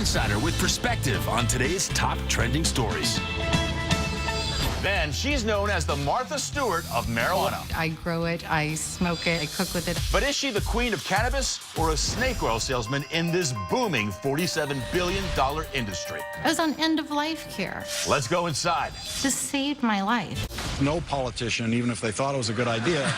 insider with perspective on today's top trending stories. Then she's known as the Martha Stewart of marijuana. I grow it, I smoke it, I cook with it. But is she the queen of cannabis or a snake oil salesman in this booming $47 billion industry? I was on end-of-life care. Let's go inside. This saved my life. No politician, even if they thought it was a good idea.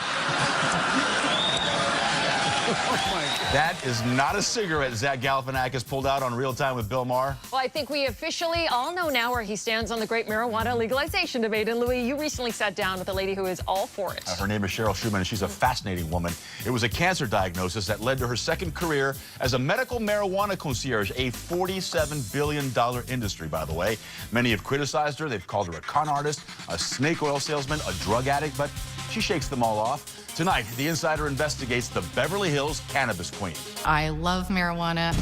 That is not a cigarette Zach Galifianakis pulled out on Real Time with Bill Maher. Well, I think we officially all know now where he stands on the great marijuana legalization debate. And Louis, you recently sat down with a lady who is all for it. Her name is Cheryl Shuman, and she's a fascinating woman. It was a cancer diagnosis that led to her second career as a medical marijuana concierge, a $47 billion industry, by the way. Many have criticized her. They've called her a con artist, a snake oil salesman, a drug addict, but she shakes them all off. Tonight, The Insider investigates the Beverly Hills cannabis queen. I love marijuana.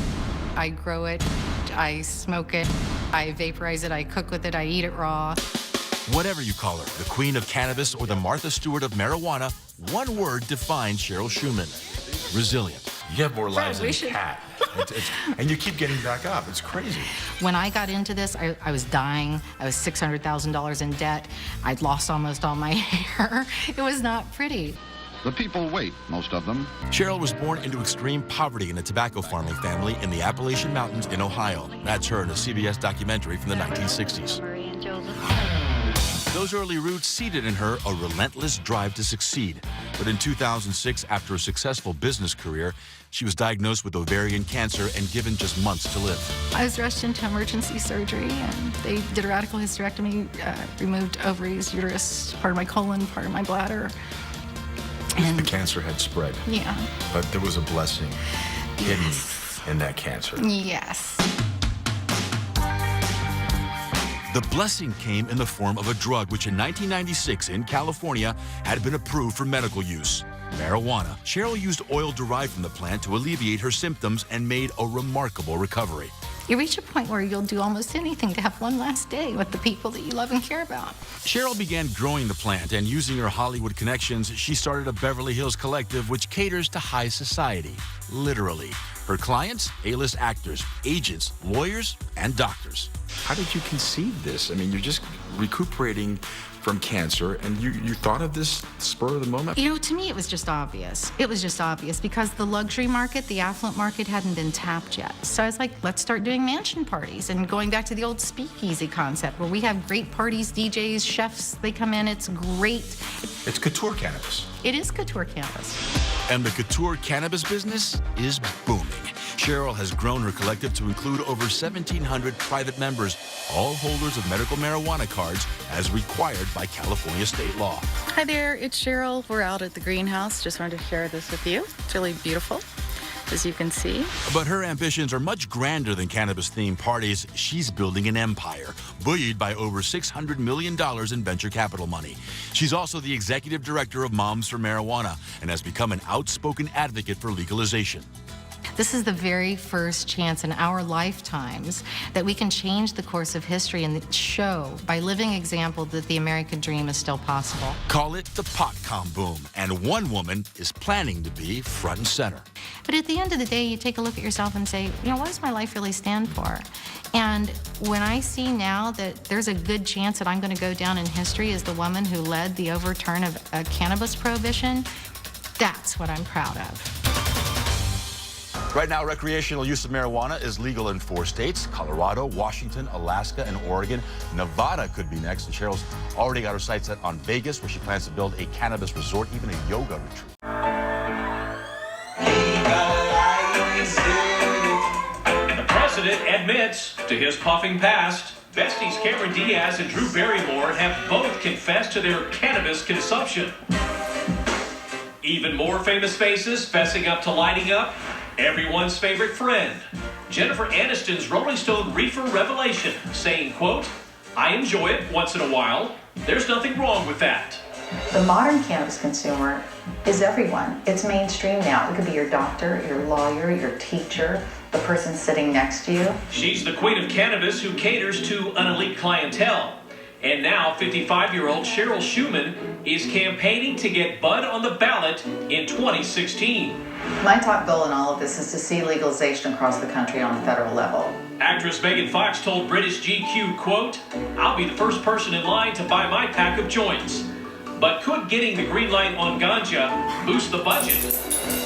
I grow it, I smoke it, I vaporize it, I cook with it, I eat it raw. Whatever you call her, the queen of cannabis or the Martha Stewart of marijuana, one word defines Cheryl Shuman: resilient. You have more lives than a cat. And you keep getting back up. It's crazy. When I got into this, I was dying. I was $600,000 in debt. I'd lost almost all my hair. It was not pretty. The people wait, most of them. Cheryl was born into extreme poverty in a tobacco farming family in the Appalachian Mountains in Ohio. That's her in a CBS documentary from the 1960s. Those early roots seeded in her a relentless drive to succeed. But in 2006, after a successful business career, she was diagnosed with ovarian cancer and given just months to live. I was rushed into emergency surgery, and they did a radical hysterectomy, removed ovaries, uterus, part of my colon, part of my bladder. And The cancer had spread. yeah. But there was a blessing hidden Yes. in that cancer. Yes. The blessing came in the form of a drug which in 1996 in California had been approved for medical use: marijuana. Cheryl used oil derived from the plant to alleviate her symptoms and made a remarkable recovery. You reach a point where you'll do almost anything to have one last day with the people that you love and care about. Cheryl began growing the plant, and using her Hollywood connections, she started a Beverly Hills collective which caters to high society, literally. Her clients, A-list actors, agents, lawyers, and doctors. How did you conceive this? I mean, you're just recuperating from cancer, and you thought of this spur of the moment? You know, to me, it was just obvious. It was just obvious because the luxury market, the affluent market, hadn't been tapped yet. So I was like, let's start doing mansion parties and going back to the old speakeasy concept where we have great parties, DJs, chefs, they come in, it's great. It's couture cannabis. It is couture cannabis. And the couture cannabis business is booming. Cheryl has grown her collective to include over 1,700 private members, all holders of medical marijuana cards as required by California state law. Hi there, it's Cheryl. We're out at the greenhouse. Just wanted to share this with you. It's really beautiful, as you can see. But her ambitions are much grander than cannabis-themed parties. She's building an empire, buoyed by over $600 million in venture capital money. She's also the executive director of Moms for Marijuana and has become an outspoken advocate for legalization. This is the very first chance in our lifetimes that we can change the course of history and show by living example that the American dream is still possible. Call it the pot-com boom, and one woman is planning to be front and center. But at the end of the day, you take a look at yourself and say, you know, what does my life really stand for? And when I see now that there's a good chance that I'm going to go down in history as the woman who led the overturn of a cannabis prohibition, that's what I'm proud of. Right now, recreational use of marijuana is legal in 4 states: Colorado, Washington, Alaska, and Oregon. Nevada could be next, and Cheryl's already got her sights set on Vegas, where she plans to build a cannabis resort, even a yoga retreat. The president admits to his puffing past. Besties Cameron Diaz and Drew Barrymore have both confessed to their cannabis consumption. Even more famous faces fessing up to lighting up. Everyone's favorite friend, Jennifer Aniston's Rolling Stone reefer revelation, saying, quote, "I enjoy it once in a while. There's nothing wrong with that." The modern cannabis consumer is everyone. It's mainstream now. It could be your doctor, your lawyer, your teacher, the person sitting next to you. She's the queen of cannabis who caters to an elite clientele. And now 55-year-old Cheryl Shuman is campaigning to get bud on the ballot in 2016. My top goal in all of this is to see legalization across the country on a federal level. Actress Megan Fox told British GQ, quote, "I'll be the first person in line to buy my pack of joints." But could getting the green light on ganja boost the budget?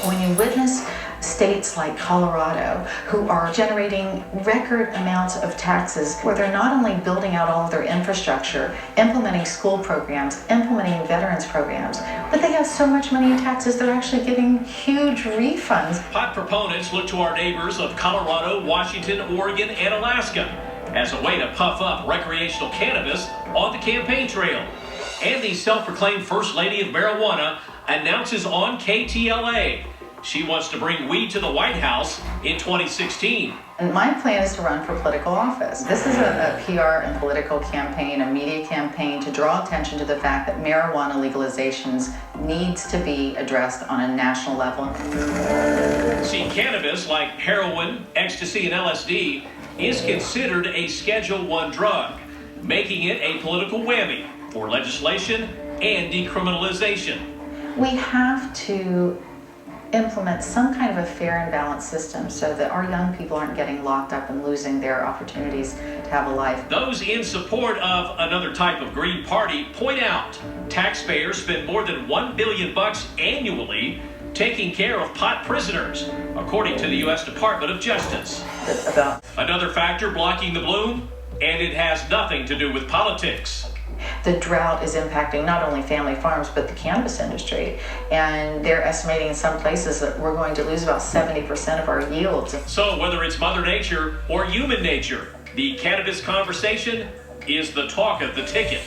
When you witness states like Colorado, who are generating record amounts of taxes, where they're not only building out all of their infrastructure, implementing school programs, implementing veterans programs, but they have so much money in taxes, they're actually getting huge refunds. Pot proponents look to our neighbors of Colorado, Washington, Oregon, and Alaska as a way to puff up recreational cannabis on the campaign trail. And the self-proclaimed First Lady of Marijuana announces on KTLA she wants to bring weed to the White House in 2016. And my plan is to run for political office. This is a PR and political campaign, a media campaign to draw attention to the fact that marijuana legalizations needs to be addressed on a national level. See, cannabis, like heroin, ecstasy, and LSD, is considered a Schedule I drug, making it a political whammy for legislation and decriminalization. We have to implement some kind of a fair and balanced system so that our young people aren't getting locked up and losing their opportunities to have a life. Those in support of another type of Green Party point out taxpayers spend more than $1 billion annually taking care of pot prisoners, according to the U.S. Department of Justice. Another factor blocking the bloom, and it has nothing to do with politics. The drought is impacting not only family farms, but the cannabis industry. And they're estimating in some places that we're going to lose about 70% of our yields. So whether it's Mother Nature or human nature, the cannabis conversation is the talk of the ticket.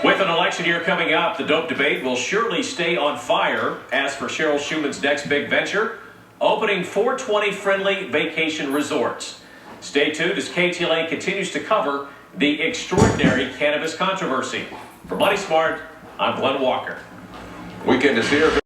With an election year coming up, the dope debate will surely stay on fire. As for Cheryl Shuman's next big venture, opening 420-friendly vacation resorts. Stay tuned as KTLA continues to cover the extraordinary cannabis controversy. For Money Smart, I'm Glenn Walker. Weekend is here.